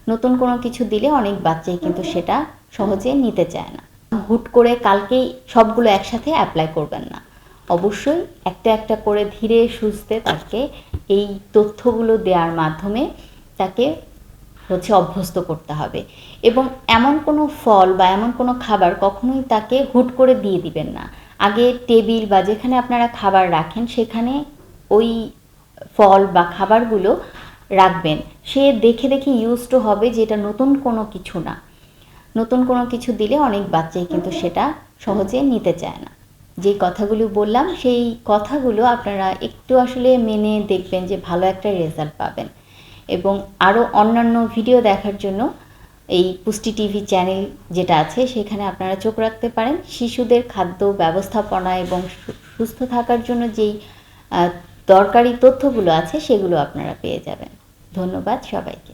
নতুন কোনো কিছু দিলে অনেক বাচ্চাই কিন্তু সেটা সহজে নিতে চায় না। হুট করে কালকেই সবগুলো একসাথে অ্যাপ্লাই করবেন না, অবশ্যই একটা একটা করে ধীরে সুস্থে তাকে এই তথ্যগুলো দেওয়ার মাধ্যমে তাকে অভ্যস্ত করতে হবে। এবং এমন কোনো ফল বা এমন কোনো খাবার কখনোই তাকে হুট করে দিয়ে দিবেন না। আগে টেবিল বা যেখানে আপনারা খাবার রাখেন সেখানে ওই ফল বা খাবারগুলো রাখবেন। সে দেখে দেখে ইউজড হবে যে এটা নতুন কোনো কিছু না। নতুন কোনো কিছু দিলে অনেক বাচ্চাই কিন্তু সেটা সহজে নিতে চায় না। যে কথাগুলো বললাম সেই কথাগুলো আপনারা একটু আসলে মেনে দেখবেন যে ভালো একটা রেজাল্ট পাবেন। এবং আরও অন্যান্য ভিডিও দেখার জন্য এই পুষ্টি টিভি চ্যানেল যেটা আছে সেখানে আপনারা চোখ রাখতে পারেন। শিশুদের খাদ্য ব্যবস্থাপনা এবং সুস্থ থাকার জন্য যেই দরকারি তথ্যগুলো আছে সেগুলো আপনারা পেয়ে যাবেন। ধন্যবাদ সবাইকে।